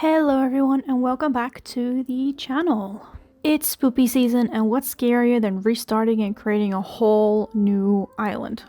Hello everyone and welcome back to the channel. It's spoopy season and what's scarier than restarting and creating a whole new island?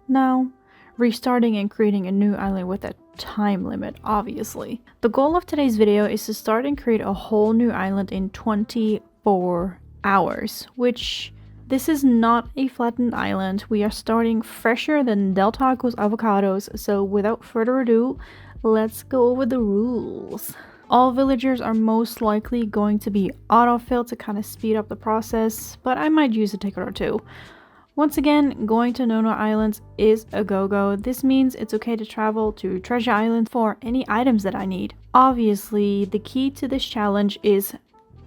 Now, restarting and creating a new island with a time limit, obviously. The goal of today's video is to start and create a whole new island in 24 hours, which this is not a flattened island. We are starting fresher than Del Taco's avocados, so without further ado, let's go over the rules. All villagers are most likely going to be autofilled to kind of speed up the process, but I might use a ticket or two. Once again, going to Nono Islands is a go-go. This means it's okay to travel to Treasure Island for any items that I need. Obviously, the key to this challenge is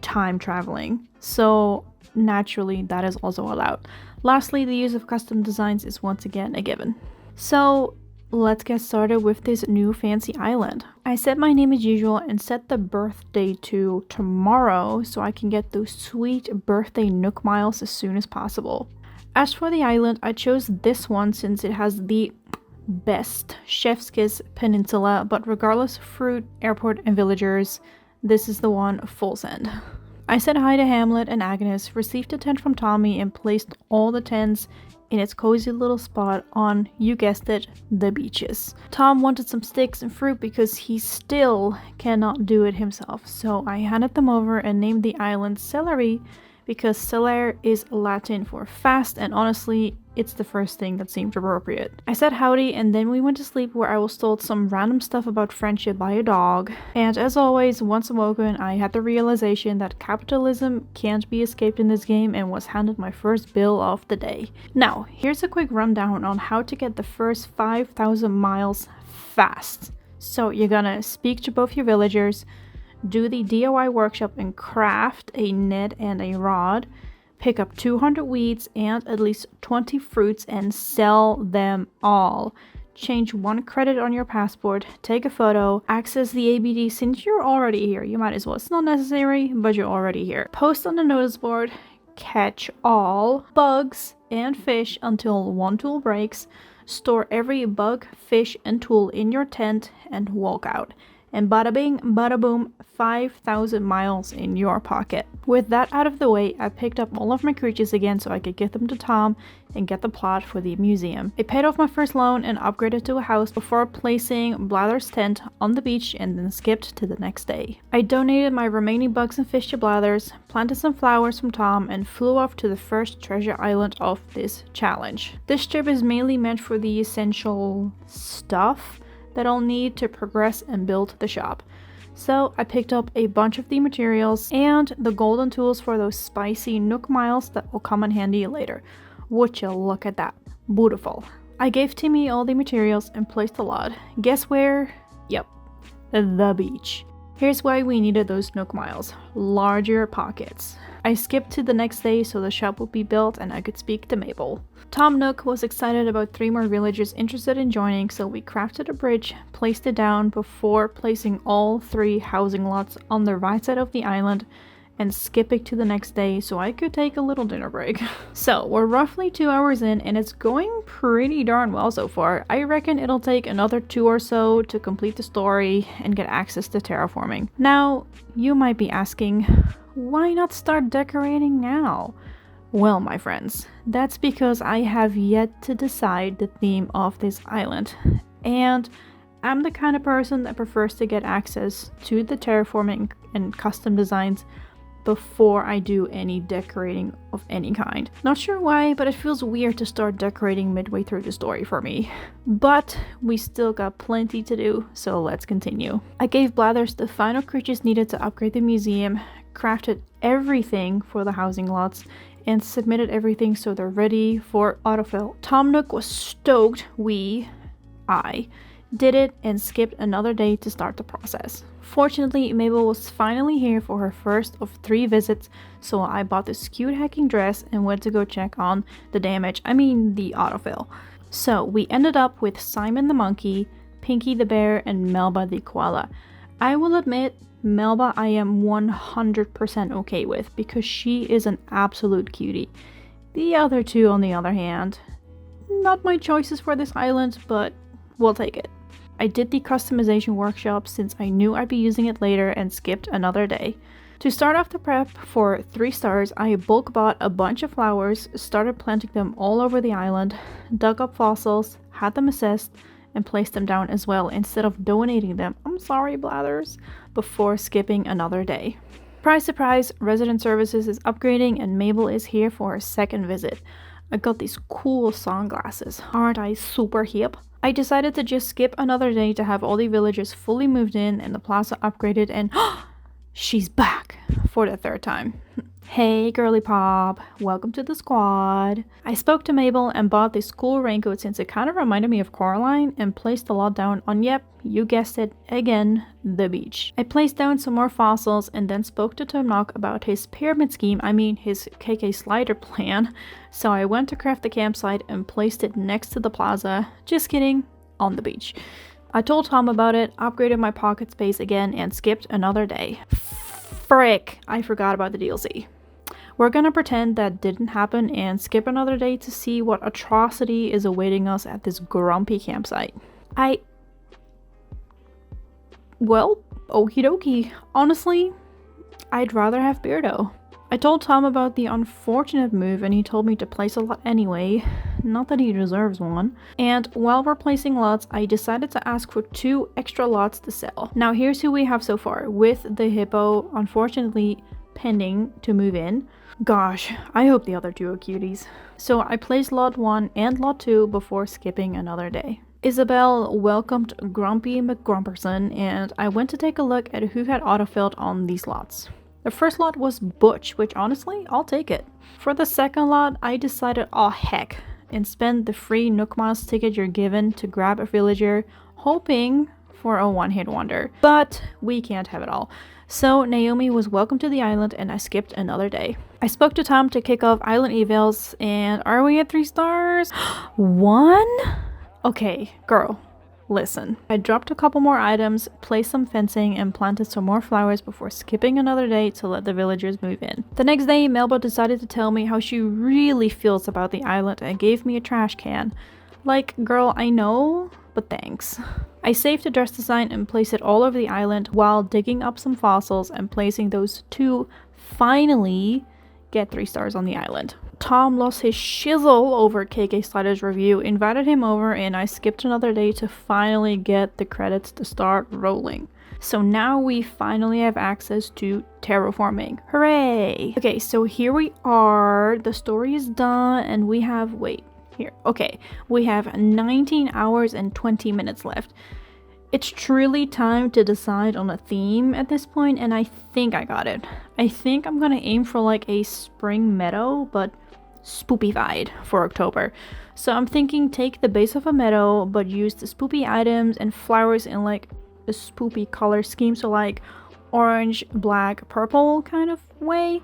time traveling, so naturally that is also allowed. Lastly, the use of custom designs is once again a given. So let's get started with this new fancy island. I set my name as usual and set the birthday to tomorrow so I can get those sweet birthday Nook miles as soon as possible. As for the island, I chose this one since it has the best Chef's Kiss Peninsula, but regardless of fruit, airport, and villagers, this is the one full send. I said hi to Hamlet and Agnes, received a tent from Tommy, and placed all the tents in its cozy little spot on, you guessed it, the beaches. Tom wanted some sticks and fruit because he still cannot do it himself, so I handed them over and named the island Celery because celere is Latin for fast, and honestly, it's the first thing that seemed appropriate. I said howdy and then we went to sleep, where I was told some random stuff about friendship by a dog. And as always, once awoken, I had the realization that capitalism can't be escaped in this game and was handed my first bill of the day. Now, here's a quick rundown on how to get the first 5,000 miles fast. So you're gonna speak to both your villagers, do the DIY workshop and craft a net and a rod, pick up 200 weeds and at least 20 fruits and sell them all. Change 1 credit on your passport, take a photo, access the ABD since you're already here. You might as well. It's not necessary, but you're already here. Post on the notice board, catch all bugs and fish until one tool breaks, store every bug, fish, and tool in your tent, and walk out. And bada bing, bada boom, 5,000 miles in your pocket. With that out of the way, I picked up all of my creatures again so I could get them to Tom and get the plot for the museum. I paid off my first loan and upgraded to a house before placing Blather's tent on the beach and then skipped to the next day. I donated my remaining bugs and fish to Blather's, planted some flowers from Tom, and flew off to the first treasure island of this challenge. This trip is mainly meant for the essential stuff that I'll need to progress and build the shop. So I picked up a bunch of the materials and the golden tools for those spicy Nook miles that will come in handy later. Would you look at that? Beautiful. I gave Timmy all the materials and placed a lot. Guess where? Yep, the beach. Here's why we needed those Nook miles. Larger pockets. I skipped to the next day so the shop would be built and I could speak to Mabel. Tom Nook was excited about 3 more villagers interested in joining, so we crafted a bridge, placed it down before placing all 3 housing lots on the right side of the island and skipping to the next day so I could take a little dinner break. So we're roughly 2 hours in and it's going pretty darn well so far. I reckon it'll take another 2 or so to complete the story and get access to terraforming. Now, you might be asking, why not start decorating now? Well, my friends, that's because I have yet to decide the theme of this island. And I'm the kind of person that prefers to get access to the terraforming and custom designs before I do any decorating of any kind. Not sure why, but it feels weird to start decorating midway through the story for me. But we still got plenty to do, so let's continue. I gave Blathers the final creatures needed to upgrade the museum, crafted everything for the housing lots, and submitted everything so they're ready for autofill. Tom Nook was stoked I did it and skipped another day to start the process. Fortunately, Mabel was finally here for her first of 3 visits, so I bought this cute hacking dress and went to go check on the damage, the autofill. So we ended up with Simon the monkey, Pinky the bear, and Melba the koala. I will admit, Melba I am 100% okay with because she is an absolute cutie. The other 2, on the other hand, not my choices for this island, but we'll take it. I did the customization workshop since I knew I'd be using it later and skipped another day. To start off the prep for 3 stars, I bulk bought a bunch of flowers, started planting them all over the island, dug up fossils, had them assessed, and placed them down as well instead of donating them, I'm sorry Blathers, before skipping another day. Surprise, surprise, resident services is upgrading and Mabel is here for her second visit. I got these cool sunglasses, aren't I super hip? I decided to just skip another day to have all the villagers fully moved in and the plaza upgraded, and she's back for the 3rd time. Hey girly pop, welcome to the squad. I spoke to Mabel and bought this cool raincoat since it kind of reminded me of Coraline and placed a lot down on, yep, you guessed it, again, the beach. I placed down some more fossils and then spoke to Tom Nock about his pyramid scheme, his KK slider plan. So I went to craft the campsite and placed it next to the plaza, just kidding, on the beach. I told Tom about it, upgraded my pocket space again, and skipped another day. Frick, I forgot about the DLC. We're gonna pretend that didn't happen and skip another day to see what atrocity is awaiting us at this grumpy campsite. Well, okie dokie. Honestly, I'd rather have Beardo. I told Tom about the unfortunate move and he told me to place a lot anyway. Not that he deserves one. And while we're placing lots, I decided to ask for 2 extra lots to sell. Now here's who we have so far, with the hippo unfortunately pending to move in. Gosh, I hope the other 2 are cuties. So I placed lot 1 and lot 2 before skipping another day. Isabel welcomed Grumpy McGrumperson and I went to take a look at who had autofilled on these lots. The first lot was Butch, which honestly, I'll take it. For the second lot, I decided, oh heck, and spend the free Nook Miles ticket you're given to grab a villager, hoping for a one-hit wonder. But we can't have it all. So Naomi was welcome to the island and I skipped another day. I spoke to Tom to kick off island evals and are we at 3 stars? 1? Okay, girl, listen. I dropped a couple more items, placed some fencing and planted some more flowers before skipping another day to let the villagers move in. The next day, Melba decided to tell me how she really feels about the island and gave me a trash can. Like, girl, I know, but thanks. I saved the dress design and placed it all over the island while digging up some fossils and placing those 2 finally get 3 stars on the island. Tom lost his shizzle over KK Slider's review, invited him over, and I skipped another day to finally get the credits to start rolling. So now we finally have access to terraforming. Hooray! Okay, so here we are. The story is done and we have, we have 19 hours and 20 minutes left. It's truly time to decide on a theme at this point, and I think I got it. I think I'm gonna aim for like a spring meadow, but spoopified for October. So I'm thinking take the base of a meadow, but use the spoopy items and flowers in like a spoopy color scheme, so like orange, black, purple kind of way.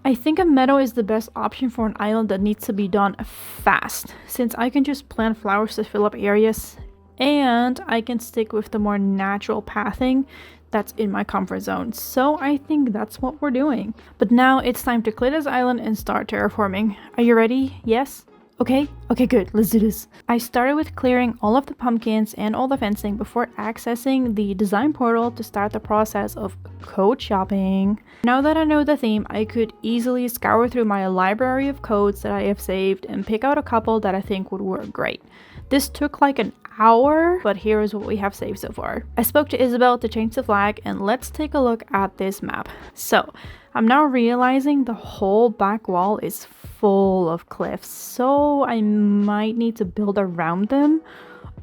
I think a meadow is the best option for an island that needs to be done fast, since I can just plant flowers to fill up areas and I can stick with the more natural pathing that's in my comfort zone. So I think that's what we're doing. But now it's time to clear this island and start terraforming. Are you ready? Yes? Okay, good, let's do this. I started with clearing all of the pumpkins and all the fencing before accessing the design portal to start the process of code shopping. Now that I know the theme, I could easily scour through my library of codes that I have saved and pick out a couple that I think would work great. This took like an hour, but here is what we have saved so far. I spoke to Isabel to change the flag, and let's take a look at this map. So, I'm now realizing the whole back wall is full of cliffs, so I might need to build around them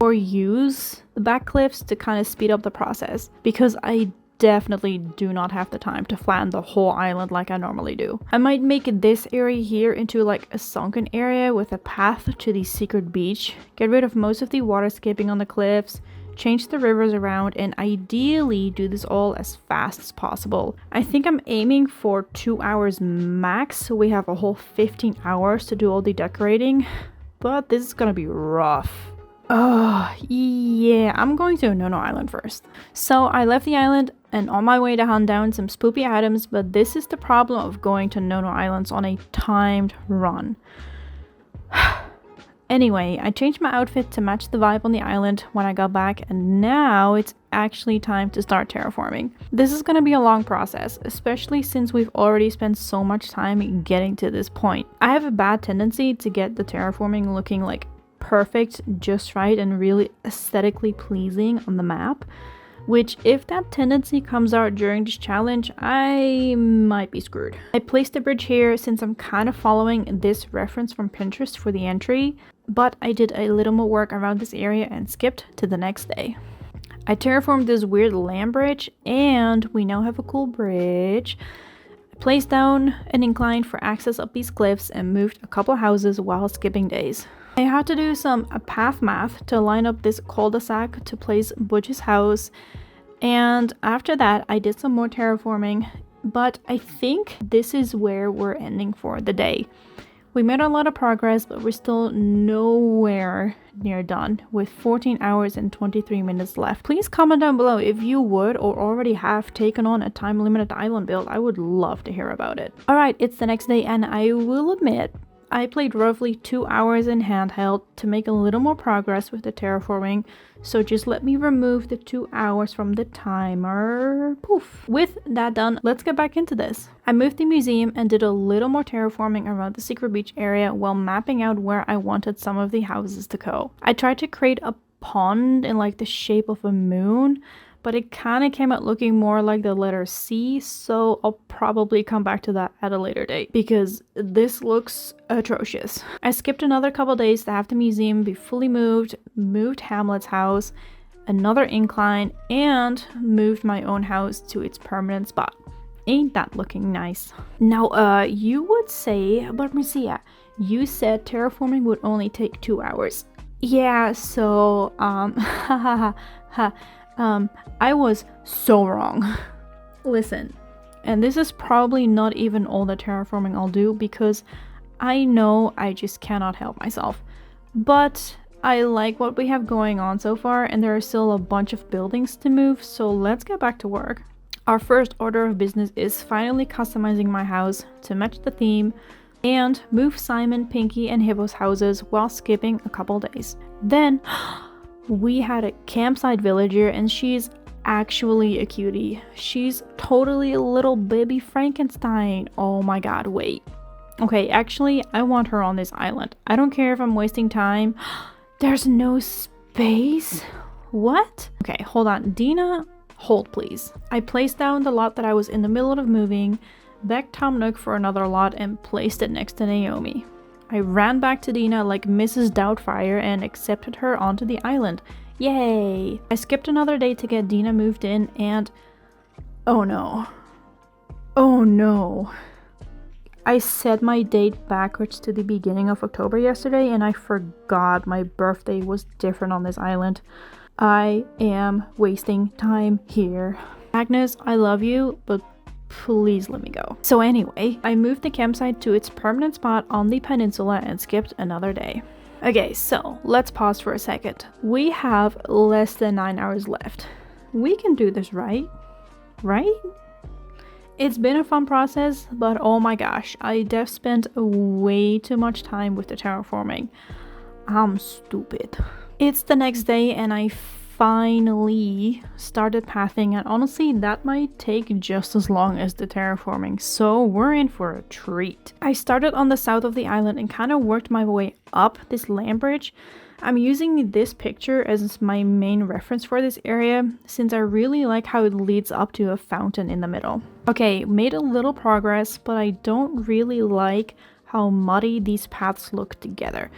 or use the back cliffs to kind of speed up the process, because I definitely do not have the time to flatten the whole island like I normally do. I might make this area here into like a sunken area with a path to the secret beach, get rid of most of the water skipping on the cliffs, change the rivers around, and ideally do this all as fast as possible. I think I'm aiming for 2 hours max, so we have a whole 15 hours to do all the decorating, but this is gonna be rough. Oh, yeah, I'm going to Nono Island first. So I left the island and on my way to hunt down some spoopy items, but this is the problem of going to Nono Islands on a timed run. Anyway, I changed my outfit to match the vibe on the island when I got back, and now it's actually time to start terraforming. This is gonna be a long process, especially since we've already spent so much time getting to this point. I have a bad tendency to get the terraforming looking like perfect, just right, and really aesthetically pleasing on the map, which if that tendency comes out during this challenge, I might be screwed. I placed a bridge here since I'm kind of following this reference from Pinterest for the entry, but I did a little more work around this area and skipped to the next day. I terraformed this weird land bridge, and we now have a cool bridge. I placed down an incline for access up these cliffs and moved a couple houses while skipping days. I had to do some path math to line up this cul-de-sac to place Butch's house, and after that I did some more terraforming, but I think this is where we're ending for the day. We made a lot of progress, but we're still nowhere near done, with 14 hours and 23 minutes left. Please comment down below if you would or already have taken on a time-limited island build. I would love to hear about it. Alright, it's the next day, and I will admit, I played roughly 2 hours in handheld to make a little more progress with the terraforming, so just let me remove the 2 hours from the timer. Poof. With that done, let's get back into this. I moved the museum and did a little more terraforming around the secret beach area while mapping out where I wanted some of the houses to go. I tried to create a pond in like the shape of a moon, but it kind of came out looking more like the letter C, so I'll probably come back to that at a later date because this looks atrocious. I skipped another couple days to have the museum be fully moved Hamlet's house, another incline, and moved my own house to its permanent spot. Ain't that looking nice? Now, you would say, but Marcia, you said terraforming would only take 2 hours. Yeah, so, I was so wrong. Listen, and this is probably not even all the terraforming I'll do because I know I just cannot help myself. But I like what we have going on so far, and there are still a bunch of buildings to move, so let's get back to work. Our first order of business is finally customizing my house to match the theme and move Simon, Pinky, and Hippo's houses while skipping a couple days. Then we had a campsite villager, and she's actually a cutie. She's totally a little baby Frankenstein. Oh my god, wait. Okay, actually, I want her on this island. I don't care if I'm wasting time. There's no space? What? Okay, hold on. Dina, hold please. I placed down the lot that I was in the middle of moving, begged Tom Nook for another lot, and placed it next to Naomi. I ran back to Dina like Mrs. Doubtfire and accepted her onto the island. Yay! I skipped another day to get Dina moved in, and oh no. Oh no. I set my date backwards to the beginning of October yesterday, and I forgot my birthday was different on this island. I am wasting time here. Agnes, I love you, but please let me go. So anyway, I moved the campsite to its permanent spot on the peninsula and skipped another day. Okay, so let's pause for a second. We have less than 9 hours left. We can do this, right? Right? It's been a fun process, but oh my gosh, I def spent way too much time with the terraforming. I'm stupid. It's the next day and I finally started pathing, and honestly that might take just as long as the terraforming, so we're in for a treat. I started on the south of the island and kind of worked my way up this land bridge. I'm using this picture as my main reference for this area since I really like how it leads up to a fountain in the middle. Okay, made a little progress, but I don't really like how muddy these paths look together.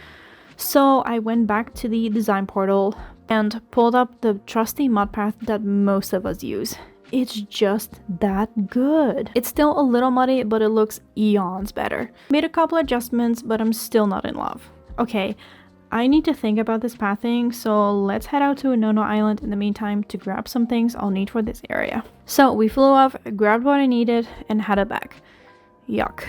So I went back to the design portal and pulled up the trusty mud path that most of us use. It's just that good. It's still a little muddy, but it looks eons better. Made a couple adjustments, but I'm still not in love. Okay, I need to think about this pathing, so let's head out to Nono Island in the meantime to grab some things I'll need for this area. So we flew off, grabbed what I needed, and headed back. Yuck.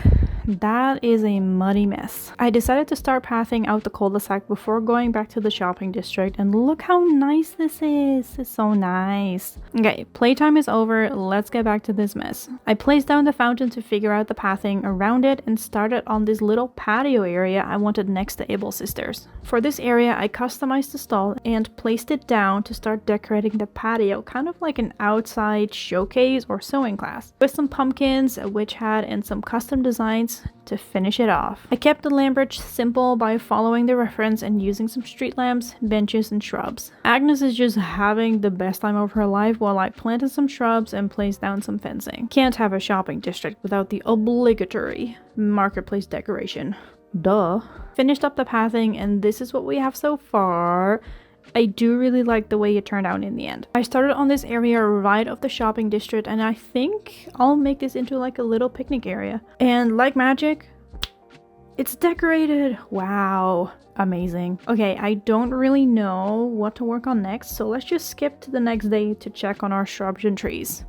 that is a muddy mess. I decided to start pathing out the cul-de-sac before going back to the shopping district, and look how nice this is. It's so nice. Okay, playtime is over. Let's get back to this mess. I placed down the fountain to figure out the pathing around it and started on this little patio area I wanted next to Abel's sisters. For this area, I customized the stall and placed it down to start decorating the patio, kind of like an outside showcase or sewing class, with some pumpkins, a witch hat, and some custom designs to finish it off. I kept the lamp bridge simple by following the reference and using some street lamps, benches, and shrubs. Agnes is just having the best time of her life while I planted some shrubs and placed down some fencing. Can't have a shopping district without the obligatory marketplace decoration. Duh. Finished up the pathing, and this is what we have so far. I do really like the way it turned out in the end. I started on this area right of the shopping district, and I think I'll make this into like a little picnic area. And like magic, it's decorated. Wow, amazing. Okay, I don't really know what to work on next, so let's just skip to the next day to check on our shrubs and trees.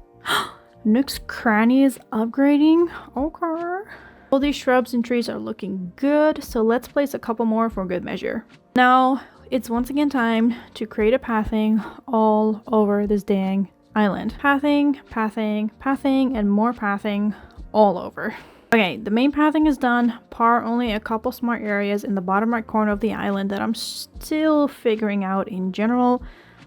Nook's cranny is upgrading. Okay. All these shrubs and trees are looking good, so let's place a couple more for good measure. Now, it's once again time to create a pathing all over this dang island. Pathing, pathing, pathing, and more pathing all over. Okay, the main pathing is done, bar only a couple smart areas in the bottom right corner of the island that I'm still figuring out in general,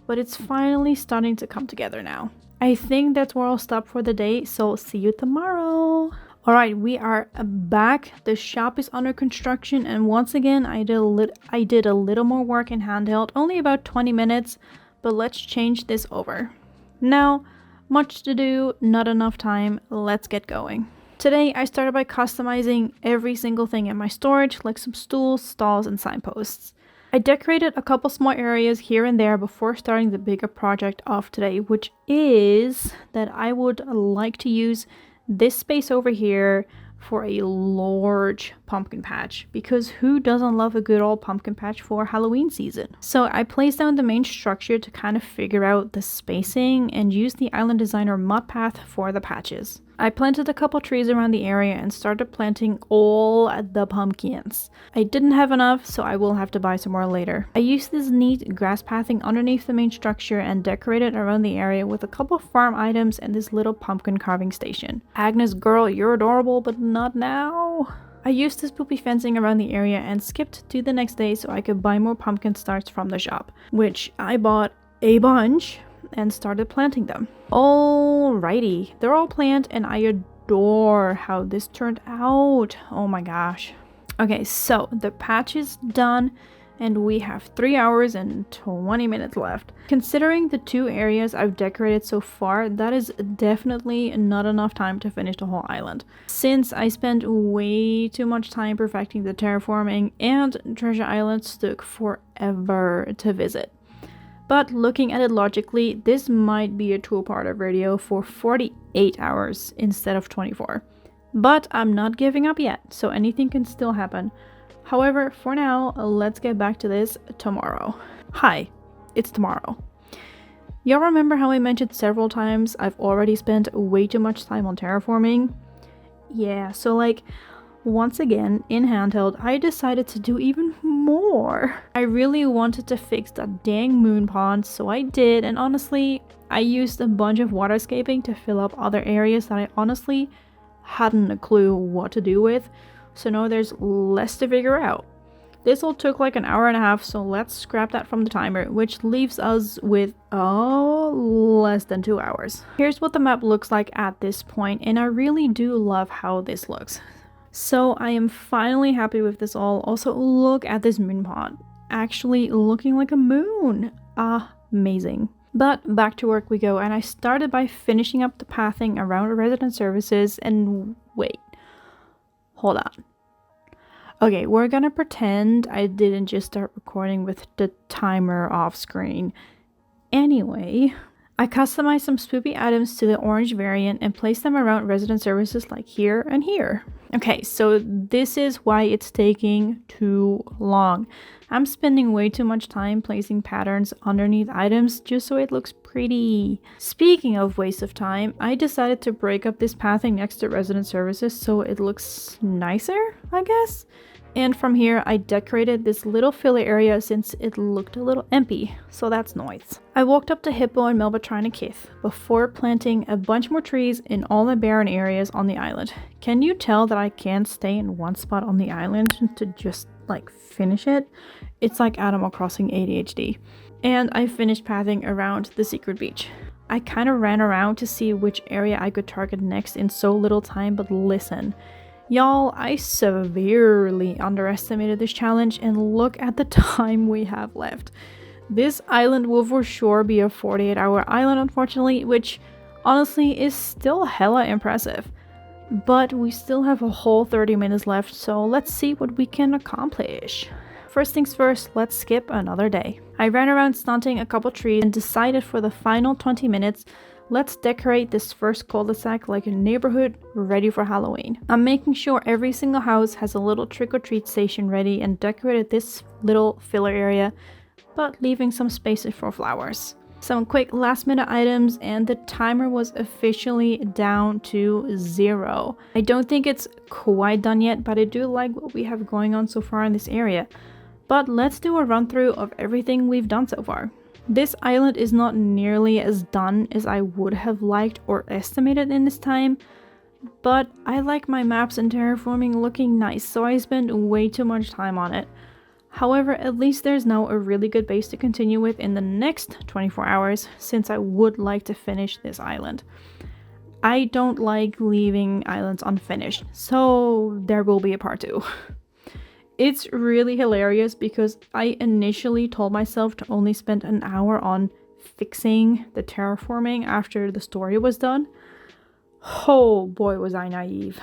but it's finally starting to come together now. I think that's where I'll stop for the day, so see you tomorrow. Alright, we are back. The shop is under construction, and once again I did a little more work in handheld, only about 20 minutes, but let's change this over. Now, much to do, not enough time, let's get going. Today I started by customizing every single thing in my storage, like some stools, stalls, and signposts. I decorated a couple small areas here and there before starting the bigger project of today, which is that I would like to use this space over here for a large pumpkin patch, because who doesn't love a good old pumpkin patch for Halloween season? So I placed down the main structure to kind of figure out the spacing and use the Island Designer mud path for the patches. I planted a couple trees around the area and started planting all the pumpkins. I didn't have enough, so I will have to buy some more later. I used this neat grass pathing underneath the main structure and decorated around the area with a couple farm items and this little pumpkin carving station. Agnes girl, you're adorable, but not now. I used this spoopy fencing around the area and skipped to the next day so I could buy more pumpkin starts from the shop, which I bought a bunch and started planting them. Alrighty, they're all planted and I adore how this turned out. Oh my gosh. Okay, so the patch is done and we have 3 hours and 20 minutes left. Considering the 2 areas I've decorated so far, that is definitely not enough time to finish the whole island, since I spent way too much time perfecting the terraforming and Treasure Islands took forever to visit. But looking at it logically, this might be a 2-parter video for 48 hours instead of 24. But I'm not giving up yet, so anything can still happen. However, for now, let's get back to this tomorrow. Hi, it's tomorrow. Y'all remember how I mentioned several times I've already spent way too much time on terraforming? Yeah, so like, once again, in handheld, I decided to do even more. I really wanted to fix that dang moon pond, so I did, and honestly, I used a bunch of waterscaping to fill up other areas that I honestly hadn't a clue what to do with, so now there's less to figure out. This all took like an hour and a half, so let's scrap that from the timer, which leaves us with less than 2 hours. Here's what the map looks like at this point, and I really do love how this looks. So I am finally happy with this all. Also, look at this moon pond. Actually looking like a moon. Amazing. But back to work we go, and I started by finishing up the pathing around resident services, and wait. Hold on. Okay, we're gonna pretend I didn't just start recording with the timer off screen. Anyway, I customized some spoopy items to the orange variant and placed them around resident services like here and here. Okay, so this is why it's taking too long. I'm spending way too much time placing patterns underneath items just so it looks pretty. Speaking of waste of time, I decided to break up this pathing next to resident services so it looks nicer, I guess. And from here, I decorated this little filler area since it looked a little empty, so that's nice. I walked up to Hippo and Melba trying to kiss before planting a bunch more trees in all the barren areas on the island. Can you tell that I can't stay in one spot on the island to just like finish it? It's like Animal Crossing ADHD. And I finished pathing around the secret beach. I kind of ran around to see which area I could target next in so little time, but listen. Y'all, I severely underestimated this challenge, and look at the time we have left. This island will for sure be a 48-hour island, unfortunately, which honestly is still hella impressive. But we still have a whole 30 minutes left, so let's see what we can accomplish. First things first, let's skip another day. I ran around stunting a couple trees and decided for the final 20 minutes, let's decorate this first cul-de-sac like a neighborhood ready for Halloween. I'm making sure every single house has a little trick-or-treat station ready and decorated this little filler area, but leaving some spaces for flowers. Some quick last-minute items and the timer was officially down to 0. I don't think it's quite done yet, but I do like what we have going on so far in this area. But let's do a run-through of everything we've done so far. This island is not nearly as done as I would have liked or estimated in this time, but I like my maps and terraforming looking nice, so I spent way too much time on it. However, at least there's now a really good base to continue with in the next 24 hours, since I would like to finish this island. I don't like leaving islands unfinished, so there will be a part 2. It's really hilarious because I initially told myself to only spend an hour on fixing the terraforming after the story was done. Oh boy, was I naive.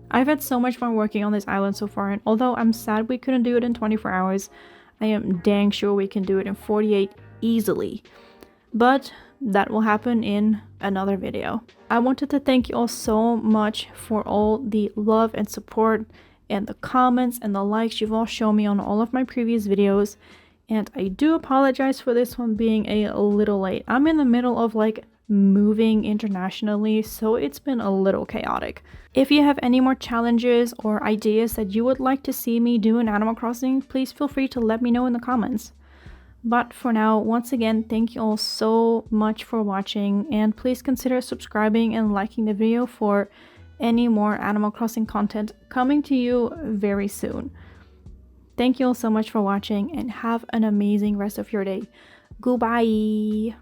I've had so much fun working on this island so far, and although I'm sad we couldn't do it in 24 hours, I am dang sure we can do it in 48 easily. But that will happen in another video. I wanted to thank you all so much for all the love and support and the comments and the likes you've all shown me on all of my previous videos, and I do apologize for this one being a little late. I'm in the middle of like moving internationally, so it's been a little chaotic. If you have any more challenges or ideas that you would like to see me do in Animal Crossing, please feel free to let me know in the comments. But for now, once again, thank you all so much for watching, and please consider subscribing and liking the video for any more Animal Crossing content coming to you very soon. Thank you all so much for watching, and have an amazing rest of your day. Goodbye!